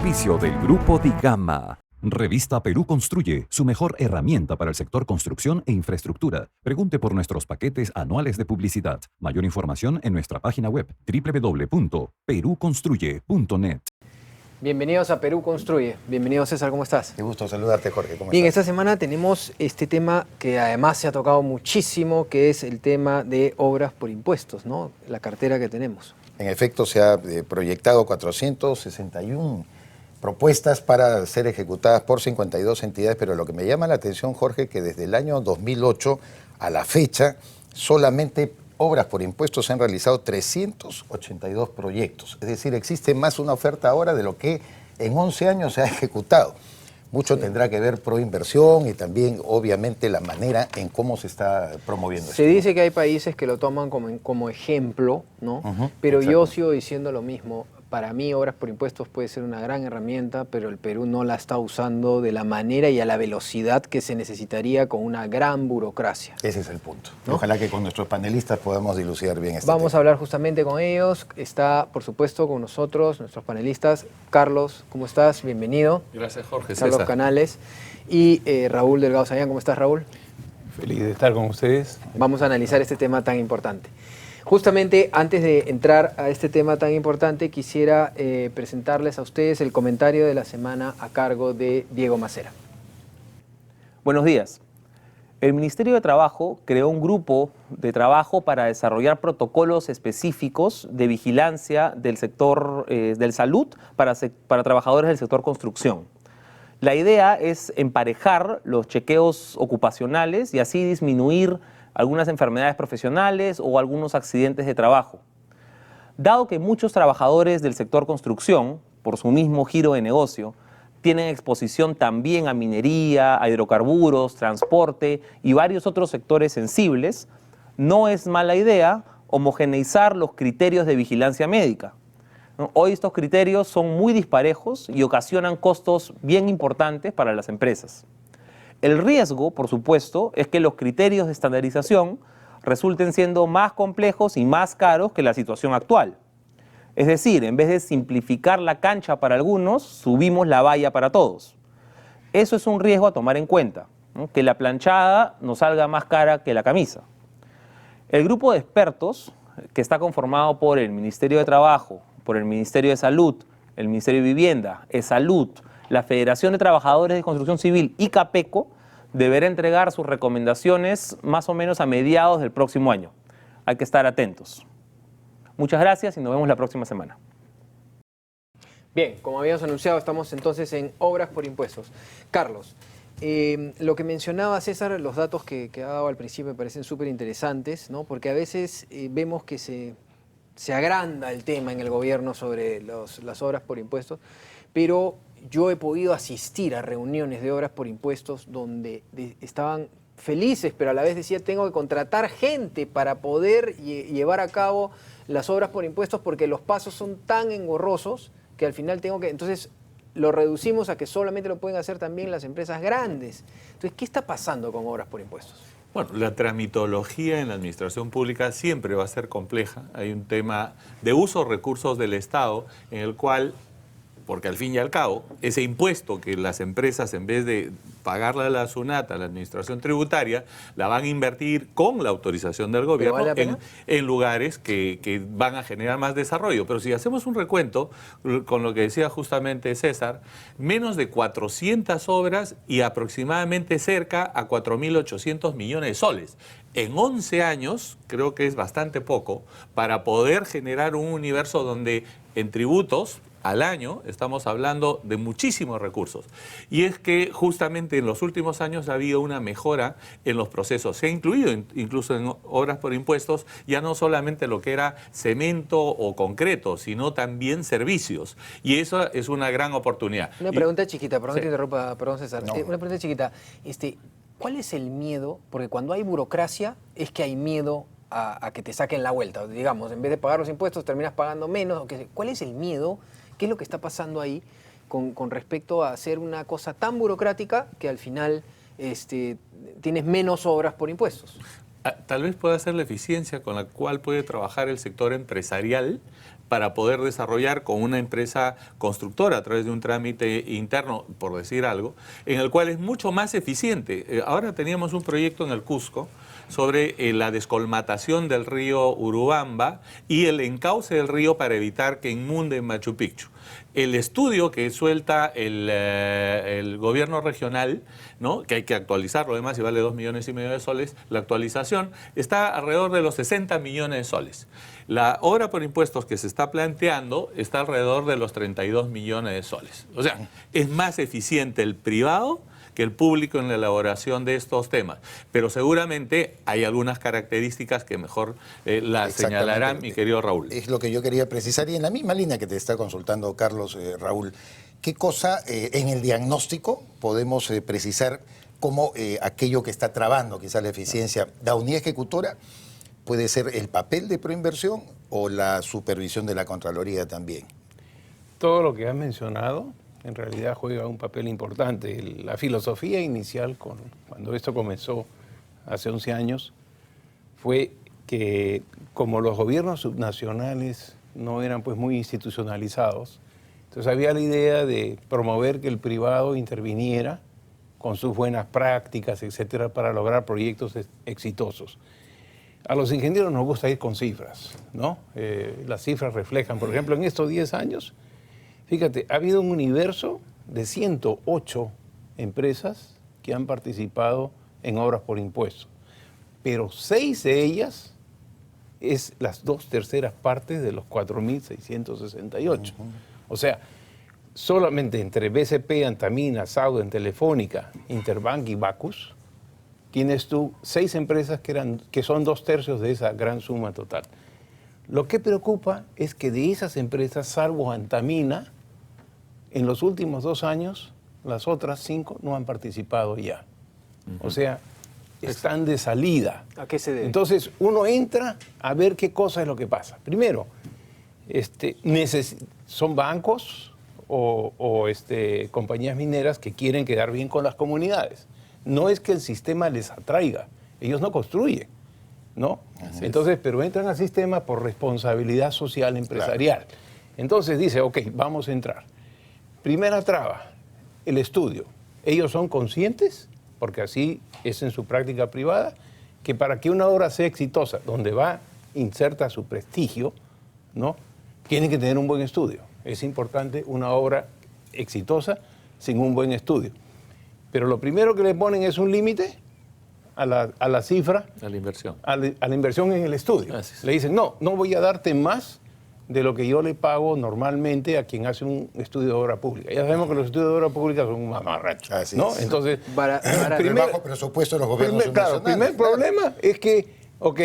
auspicio del Grupo Di Gama. Revista Perú Construye, su mejor herramienta para el sector construcción e infraestructura. Pregunte por nuestros paquetes anuales de publicidad. Mayor información en nuestra página web www.peruconstruye.net. Bienvenidos a Perú Construye. Bienvenido, César, ¿cómo estás? Qué gusto saludarte, Jorge. ¿Cómo Bien, estás? esta semana tenemos este tema que además se ha tocado muchísimo, que es el tema de obras por impuestos, ¿no? La cartera que tenemos. En efecto, se ha proyectado 461 propuestas para ser ejecutadas por 52 entidades, pero lo que me llama la atención, Jorge, que desde el año 2008 a la fecha, solamente obras por impuestos se han realizado 382 proyectos. Es decir, existe más una oferta ahora de lo que en 11 años se ha ejecutado. Mucho tendrá que ver proinversión y también, obviamente, la manera en cómo se está promoviendo esto. Se dice que hay países que lo toman como ejemplo, ¿no? Pero yo sigo diciendo lo mismo. Para mí, obras por impuestos puede ser una gran herramienta, pero el Perú no la está usando de la manera y a la velocidad que se necesitaría con una gran burocracia. Ese es el punto. ¿No? Ojalá que con nuestros panelistas podamos dilucidar bien este Vamos a tema. hablar justamente con ellos. Está, por supuesto, con nosotros nuestros panelistas. Carlos, ¿cómo estás? Bienvenido. Gracias, Jorge. Carlos César. Canales. Y Raúl Delgado Sayán. ¿Cómo estás, Raúl? Feliz de estar con ustedes. Vamos a analizar este tema tan importante. Justamente antes de entrar a este tema tan importante, quisiera presentarles a ustedes el comentario de la semana a cargo de Diego Macera. Buenos días. El Ministerio de Trabajo creó un grupo de trabajo para desarrollar protocolos específicos de vigilancia del sector del salud para trabajadores del sector construcción. La idea es emparejar los chequeos ocupacionales y así disminuir algunas enfermedades profesionales o algunos accidentes de trabajo. Dado que muchos trabajadores del sector construcción, por su mismo giro de negocio, tienen exposición también a minería, a hidrocarburos, transporte y varios otros sectores sensibles, no es mala idea homogeneizar los criterios de vigilancia médica. Hoy estos criterios son muy disparejos y ocasionan costos bien importantes para las empresas. El riesgo, por supuesto, es que los criterios de estandarización resulten siendo más complejos y más caros que la situación actual. Es decir, en vez de simplificar la cancha para algunos, subimos la valla para todos. Eso es un riesgo a tomar en cuenta, ¿no? Que la planchada nos salga más cara que la camisa. El grupo de expertos, que está conformado por el Ministerio de Trabajo, por el Ministerio de Salud, el Ministerio de Vivienda, Salud, la Federación de Trabajadores de Construcción Civil y Capeco, deberá entregar sus recomendaciones más o menos a mediados del próximo año. Hay que estar atentos. Muchas gracias y nos vemos la próxima semana. Bien, como habíamos anunciado, estamos entonces en obras por impuestos. Carlos, lo que mencionaba César, los datos que ha dado al principio me parecen súper interesantes, ¿no? Porque a veces vemos que se agranda el tema en el gobierno sobre las obras por impuestos, pero yo he podido asistir a reuniones de obras por impuestos donde estaban felices, pero a la vez decía, tengo que contratar gente para poder llevar a cabo las obras por impuestos porque los pasos son tan engorrosos que al final tengo que... Entonces lo reducimos a que solamente lo pueden hacer también las empresas grandes. Entonces, ¿qué está pasando con obras por impuestos? Bueno, la tramitología en la administración pública siempre va a ser compleja. Hay un tema de uso de recursos del Estado en el cual, porque al fin y al cabo, ese impuesto que las empresas, en vez de pagarle a la SUNAT, a la administración tributaria, la van a invertir con la autorización del gobierno en lugares que van a generar más desarrollo. Pero si hacemos un recuento, con lo que decía justamente César, menos de 400 obras y aproximadamente cerca a 4.800 millones de soles. En 11 años, creo que es bastante poco, para poder generar un universo donde en tributos, al año estamos hablando de muchísimos recursos. Y es que justamente en los últimos años ha habido una mejora en los procesos. Se ha incluido incluso en obras por impuestos ya no solamente lo que era cemento o concreto, sino también servicios. Y eso es una gran oportunidad. Una pregunta chiquita, perdón que te interrumpa, perdón César. No. Una pregunta chiquita. ¿Cuál es el miedo? Porque cuando hay burocracia es que hay miedo a que te saquen la vuelta. Digamos, en vez de pagar los impuestos terminas pagando menos. ¿Cuál es el miedo? ¿Qué es lo que está pasando ahí con respecto a hacer una cosa tan burocrática que al final tienes menos obras por impuestos? Tal vez pueda ser la eficiencia con la cual puede trabajar el sector empresarial para poder desarrollar con una empresa constructora a través de un trámite interno, por decir algo, en el cual es mucho más eficiente. Ahora teníamos un proyecto en el Cusco sobre la descolmatación del río Urubamba y el encauce del río para evitar que inunde Machu Picchu. El estudio que suelta el gobierno regional, ¿no?, que hay que actualizarlo además y vale 2,5 millones de soles, la actualización está alrededor de los 60 millones de soles. La obra por impuestos que se está planteando está alrededor de los 32 millones de soles. O sea, es más eficiente el privado que el público en la elaboración de estos temas. Pero seguramente hay algunas características que mejor las señalará mi querido Raúl. Es lo que yo quería precisar, y en la misma línea que te está consultando Carlos, Raúl, ¿qué cosa en el diagnóstico podemos precisar como aquello que está trabando quizás la eficiencia? ¿La unidad ejecutora puede ser el papel de proinversión o la supervisión de la Contraloría también? Todo lo que has mencionado en realidad juega un papel importante. La filosofía inicial, cuando esto comenzó hace 11 años, fue que como los gobiernos subnacionales no eran pues muy institucionalizados, entonces había la idea de promover que el privado interviniera con sus buenas prácticas, etcétera, para lograr proyectos exitosos. A los ingenieros nos gusta ir con cifras, ¿no? Las cifras reflejan, por ejemplo, en estos 10 años, fíjate, ha habido un universo de 108 empresas que han participado en obras por impuestos, pero 6 de ellas es las 2/3 partes de los 4.668. O sea, solamente entre BCP, Antamina, Sauden, Telefónica, Interbank y Bacus, tienes tú 6 empresas que son 2/3 de esa gran suma total. Lo que preocupa es que de esas empresas, salvo Antamina, en los últimos 2 años, las otras 5 no han participado ya. O sea, están de salida. ¿A qué se debe? Entonces, uno entra a ver qué cosa es lo que pasa. Primero, son bancos o compañías mineras que quieren quedar bien con las comunidades. No es que el sistema les atraiga, ellos no construyen, ¿no? Entonces, pero entran al sistema por responsabilidad social empresarial. Claro. Entonces dice, ok, vamos a entrar. Primera traba, el estudio. Ellos son conscientes, porque así es en su práctica privada, que para que una obra sea exitosa, donde va, inserta su prestigio, ¿no?, tienen que tener un buen estudio. Es importante una obra exitosa sin un buen estudio. Pero lo primero que le ponen es un límite a la cifra. A la inversión. A la inversión en el estudio. Le dicen, no voy a darte más de lo que yo le pago normalmente a quien hace un estudio de obra pública. Ya sabemos que los estudios de obra pública son un mamarracho, ¿no? Entonces, el bajo presupuesto de los gobiernos claro, el primer problema es que, ok,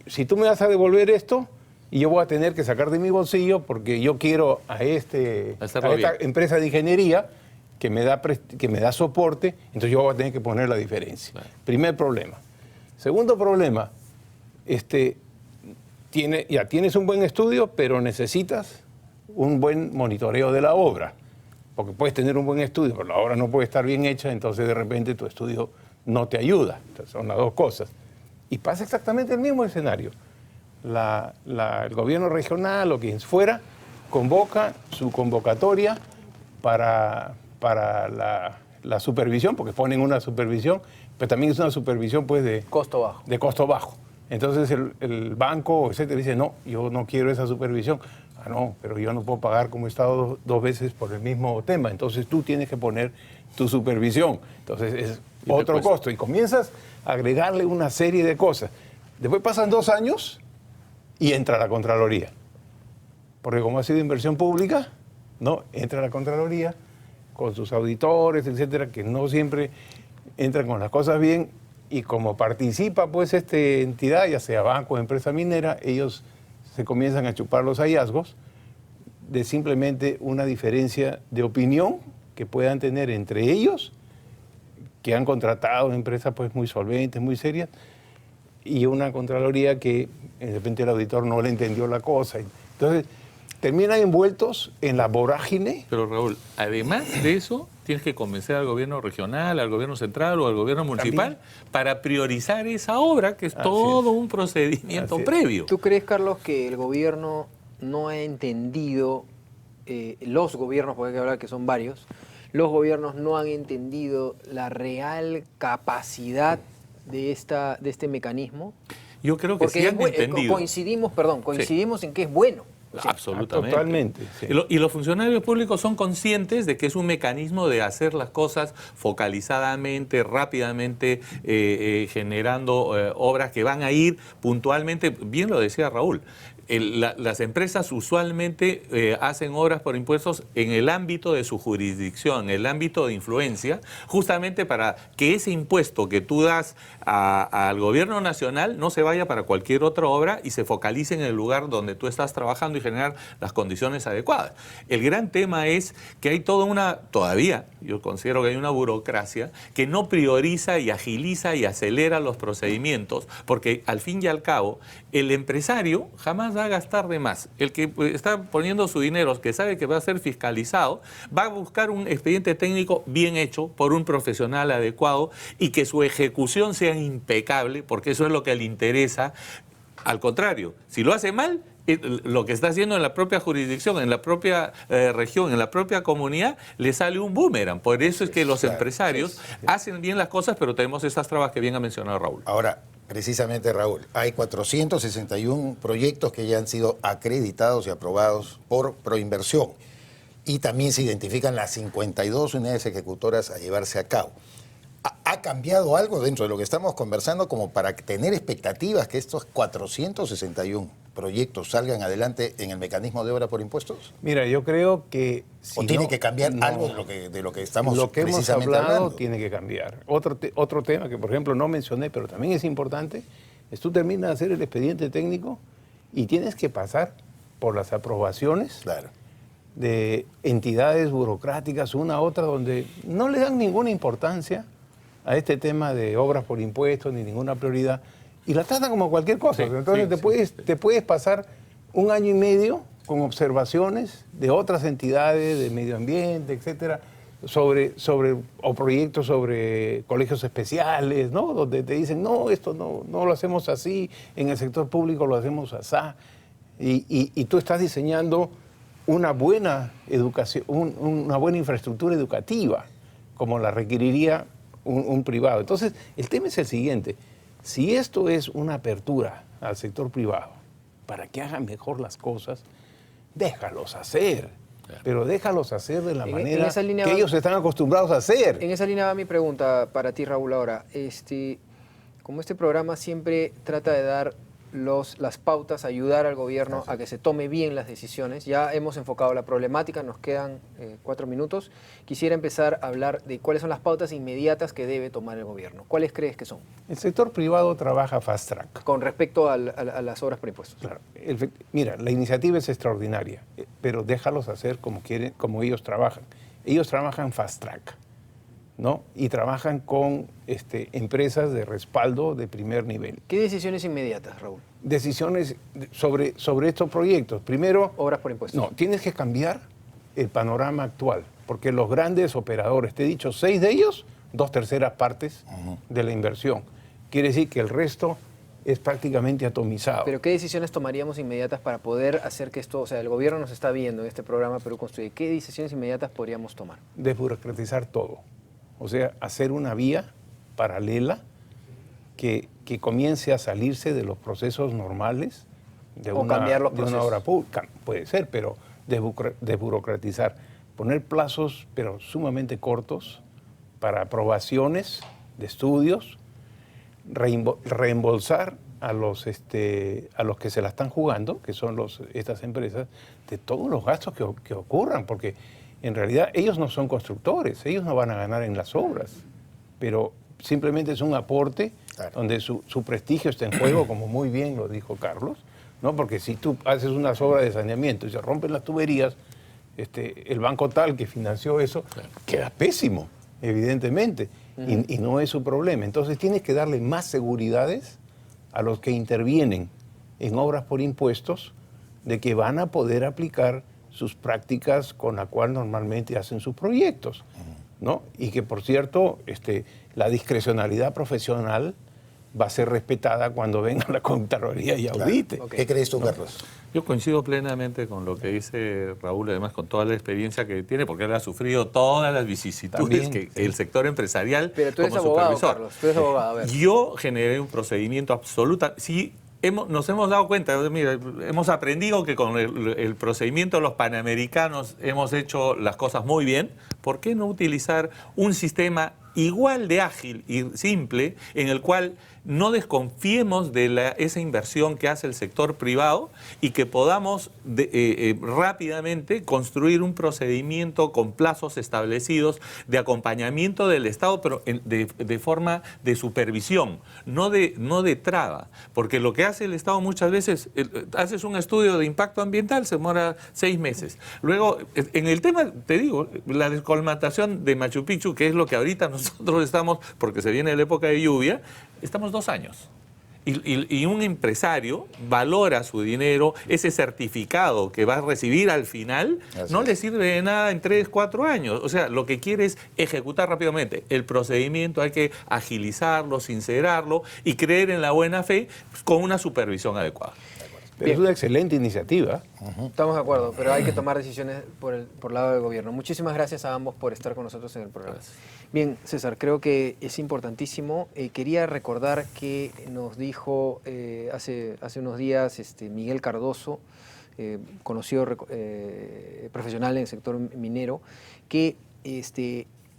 si tú me vas a devolver esto, y yo voy a tener que sacar de mi bolsillo porque yo quiero a esta empresa de ingeniería que me da soporte, entonces yo voy a tener que poner la diferencia. Claro. Primer problema. Segundo problema, ya tienes un buen estudio, pero necesitas un buen monitoreo de la obra, porque puedes tener un buen estudio, pero la obra no puede estar bien hecha, entonces de repente tu estudio no te ayuda. Entonces son las dos cosas. Y pasa exactamente el mismo escenario. El gobierno regional o quien fuera convoca su convocatoria para la supervisión, porque ponen una supervisión, pero también es una supervisión pues de costo bajo. De costo bajo. Entonces el banco, etcétera, dice, no, yo no quiero esa supervisión. Ah, no, pero yo no puedo pagar como he estado dos veces por el mismo tema. Entonces tú tienes que poner tu supervisión. Entonces es otro costo. Y comienzas a agregarle una serie de cosas. Después pasan 2 años y entra la Contraloría. Porque como ha sido inversión pública, ¿no?, entra la Contraloría con sus auditores, etcétera, que no siempre entran con las cosas bien, y como participa pues esta entidad, ya sea banco o empresa minera, ellos se comienzan a chupar los hallazgos de simplemente una diferencia de opinión que puedan tener entre ellos, que han contratado una empresa pues muy solventes, muy serias, y una Contraloría que de repente el auditor no le entendió la cosa. Entonces, terminan envueltos en la vorágine. Pero Raúl, además de eso, tienes que convencer al gobierno regional, al gobierno central o al gobierno municipal para priorizar esa obra, que es todo un procedimiento previo. ¿Tú crees, Carlos, que el gobierno no ha entendido, los gobiernos, porque hay que hablar que son varios, los gobiernos no han entendido la real capacidad de este mecanismo? Yo creo que sí han entendido. Coincidimos en que es bueno. Absolutamente. Totalmente. Sí. Y los funcionarios públicos son conscientes de que es un mecanismo de hacer las cosas focalizadamente, rápidamente, generando obras que van a ir puntualmente. Bien lo decía Raúl. Las empresas usualmente hacen obras por impuestos en el ámbito de su jurisdicción, en el ámbito de influencia, justamente para que ese impuesto que tú das al gobierno nacional no se vaya para cualquier otra obra y se focalice en el lugar donde tú estás trabajando y generar las condiciones adecuadas. El gran tema es que hay todavía, yo considero que hay una burocracia que no prioriza y agiliza y acelera los procedimientos, porque al fin y al cabo, el empresario jamás va a gastar de más. El que está poniendo su dinero, que sabe que va a ser fiscalizado, va a buscar un expediente técnico bien hecho por un profesional adecuado y que su ejecución sea impecable, porque eso es lo que le interesa. Al contrario, si lo hace mal, lo que está haciendo en la propia jurisdicción, en la propia región, en la propia comunidad, le sale un boomerang. Por eso es que los empresarios hacen bien las cosas, pero tenemos estas trabas que bien ha mencionado Raúl. Ahora, precisamente, Raúl, hay 461 proyectos que ya han sido acreditados y aprobados por Proinversión. Y también se identifican las 52 unidades ejecutoras a llevarse a cabo. ¿Ha cambiado algo dentro de lo que estamos conversando como para tener expectativas que estos 461 proyectos salgan adelante en el mecanismo de obra por impuestos? Mira, yo creo que... ¿O tiene que cambiar algo de lo que estamos lo que hemos precisamente hablado hablando? Tiene que cambiar. Otro tema que, por ejemplo, no mencioné, pero también es importante, es tú terminas de hacer el expediente técnico y tienes que pasar por las aprobaciones de entidades burocráticas, una a otra, donde no le dan ninguna importancia a este tema de obras por impuestos ni ninguna prioridad, y la tratan como cualquier cosa. Entonces te puedes pasar un año y medio con observaciones de otras entidades, de medio ambiente, etcétera, o proyectos sobre colegios especiales, ¿no? Donde te dicen, no, esto no lo hacemos así, en el sector público lo hacemos así, y tú estás diseñando una buena educación, una buena infraestructura educativa, como la requeriría un privado. Entonces, el tema es el siguiente: si esto es una apertura al sector privado para que hagan mejor las cosas, déjalos hacer. Pero déjalos hacer de la manera que ellos están acostumbrados a hacer. En esa línea va mi pregunta para ti, Raúl, ahora. Como este programa siempre trata de dar las pautas, ayudar al gobierno a que se tome bien las decisiones. Ya hemos enfocado la problemática, nos quedan 4 minutos. Quisiera empezar a hablar de cuáles son las pautas inmediatas que debe tomar el gobierno. ¿Cuáles crees que son? El sector privado trabaja fast track. Con respecto a las obras por impuestos. Claro. Mira, la iniciativa es extraordinaria, pero déjalos hacer como quieren, como ellos trabajan. Ellos trabajan fast track, ¿no? Y trabajan con empresas de respaldo de primer nivel. ¿Qué decisiones inmediatas, Raúl? Decisiones sobre estos proyectos. Primero, obras por impuestos. No, tienes que cambiar el panorama actual, porque los grandes operadores, te he dicho, 6 de ellos, 2/3 partes de la inversión. Quiere decir que el resto es prácticamente atomizado. Pero ¿qué decisiones tomaríamos inmediatas para poder hacer que esto, o sea, el gobierno nos está viendo en este programa Perú Construye, ¿qué decisiones inmediatas podríamos tomar? Desburocratizar todo. O sea, hacer una vía paralela que comience a salirse de los procesos normales de cambiar los de una obra pública. Puede ser, pero desburocratizar. Poner plazos, pero sumamente cortos, para aprobaciones de estudios, reembolsar a los que se la están jugando, que son estas empresas, de todos los gastos que ocurran, porque en realidad ellos no son constructores, ellos no van a ganar en las obras, pero simplemente es un aporte donde su prestigio está en juego, como muy bien lo dijo Carlos, ¿no? Porque si tú haces unas obras de saneamiento y se rompen las tuberías, el banco tal que financió eso queda pésimo, evidentemente, y no es su problema. Entonces tienes que darle más seguridades a los que intervienen en obras por impuestos de que van a poder aplicar sus prácticas con la cual normalmente hacen sus proyectos, ¿no? Y que, por cierto, la discrecionalidad profesional va a ser respetada cuando venga la Contraloría y audite. Claro. ¿Qué crees tú, Carlos? Yo coincido plenamente con lo que dice Raúl, además con toda la experiencia que tiene, porque él ha sufrido todas las vicisitudes También, que el sector empresarial Pero tú eres como abogado, supervisor. Carlos, tú eres abogado, a ver. Yo generé un procedimiento absoluta. Sí, nos hemos dado cuenta, mira, hemos aprendido que con el procedimiento de los panamericanos hemos hecho las cosas muy bien. ¿Por qué no utilizar un sistema igual de ágil y simple en el cual no desconfiemos de esa inversión que hace el sector privado y que podamos rápidamente construir un procedimiento con plazos establecidos de acompañamiento del Estado, pero de forma de supervisión, no de traba? Porque lo que hace el Estado muchas veces, haces un estudio de impacto ambiental, se demora 6 meses. Luego, en el tema, te digo, la descolmatación de Machu Picchu, que es lo que ahorita nosotros estamos, porque se viene la época de lluvia, estamos 2 años. Y un empresario valora su dinero, ese certificado que va a recibir al final, no le sirve de nada en 3, 4 años. O sea, lo que quiere es ejecutar rápidamente. El procedimiento hay que agilizarlo, sincerarlo y creer en la buena fe con una supervisión adecuada. Pero es una excelente iniciativa. Estamos de acuerdo, pero hay que tomar decisiones por lado del gobierno. Muchísimas gracias a ambos por estar con nosotros en el programa. Gracias. Bien, César, creo que es importantísimo. Quería recordar que nos dijo hace unos días Miguel Cardoso, conocido profesional en el sector minero, que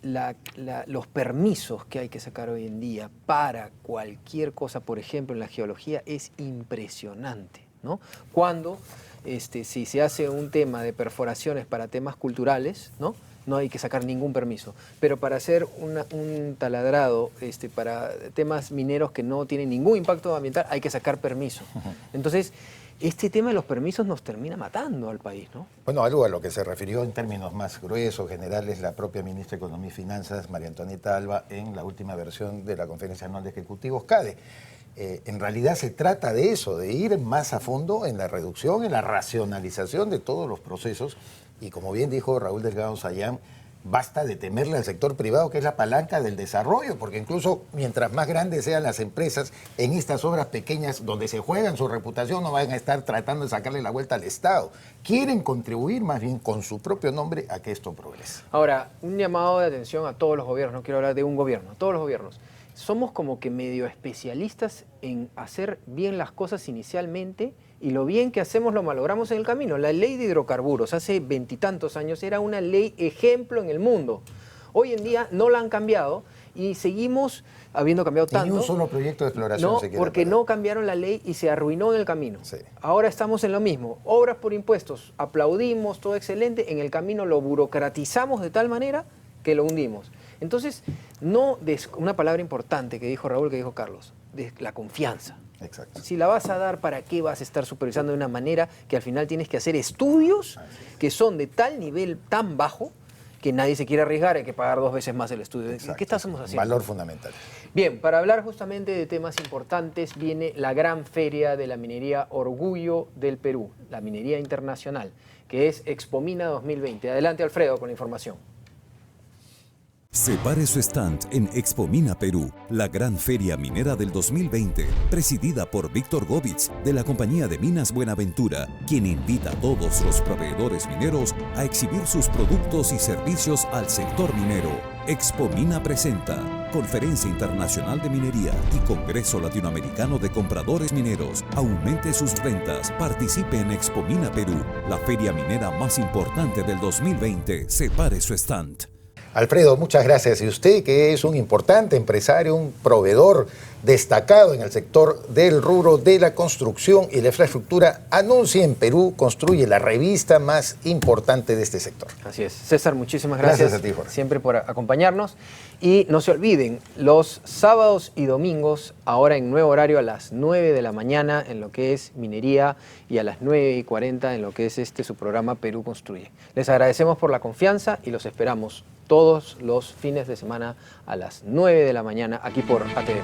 los permisos que hay que sacar hoy en día para cualquier cosa, por ejemplo en la geología, es impresionante, ¿no? Cuando si se hace un tema de perforaciones para temas culturales, no hay que sacar ningún permiso. Pero para hacer un taladrado para temas mineros que no tienen ningún impacto ambiental, hay que sacar permiso. Entonces, este tema de los permisos nos termina matando al país, ¿no? Bueno, algo a lo que se refirió en términos más gruesos, generales, la propia ministra de Economía y Finanzas, María Antonieta Alba, en la última versión de la Conferencia Anual de Ejecutivos CADE. En realidad se trata de eso, de ir más a fondo en la reducción, en la racionalización de todos los procesos. Y como bien dijo Raúl Delgado Sayán, basta de temerle al sector privado, que es la palanca del desarrollo, porque incluso mientras más grandes sean las empresas, en estas obras pequeñas donde se juegan su reputación, no van a estar tratando de sacarle la vuelta al Estado. Quieren contribuir más bien con su propio nombre a que esto progrese. Ahora, un llamado de atención a todos los gobiernos, no quiero hablar de un gobierno, a todos los gobiernos. Somos como que medio especialistas en hacer bien las cosas inicialmente, y lo bien que hacemos lo malogramos en el camino. La ley de hidrocarburos hace 20 y tantos años era una ley ejemplo en el mundo. Hoy en día no la han cambiado y seguimos habiendo cambiado tanto. Ni un solo proyecto de exploración no, se quiere porque parar. no cambiaron la ley y se arruinó en el camino. Sí. Ahora estamos en lo mismo. Obras por impuestos, aplaudimos, todo excelente, en el camino lo burocratizamos de tal manera que lo hundimos. Entonces, una palabra importante que dijo Raúl, que dijo Carlos, de la confianza. Exacto. Si la vas a dar, ¿para qué vas a estar supervisando de una manera que al final tienes que hacer estudios que son de tal nivel tan bajo que nadie se quiere arriesgar, hay que pagar 2 veces más el estudio? Exacto. ¿Qué estamos haciendo? Valor fundamental. Bien, para hablar justamente de temas importantes viene la gran feria de la minería Orgullo del Perú, la minería internacional, que es Expomina 2020. Adelante, Alfredo, con la información. Separe su stand en Expomina Perú, la gran feria minera del 2020, presidida por Víctor Govitz de la Compañía de Minas Buenaventura, quien invita a todos los proveedores mineros a exhibir sus productos y servicios al sector minero. Expomina presenta Conferencia Internacional de Minería y Congreso Latinoamericano de Compradores Mineros. Aumente sus ventas, participe en Expomina Perú, la feria minera más importante del 2020. Separe su stand. Alfredo, muchas gracias. Y usted, que es un importante empresario, un proveedor destacado en el sector del rubro de la construcción y la infraestructura, Anuncia en Perú construye la revista más importante de este sector. Así es. César, muchísimas gracias. Gracias a ti, Jorge. Siempre por acompañarnos. Y no se olviden, los sábados y domingos, ahora en nuevo horario a las 9 de la mañana en lo que es minería y a las 9:40 en lo que es su programa Perú Construye. Les agradecemos por la confianza y los esperamos todos los fines de semana a las 9 de la mañana aquí por ATV+.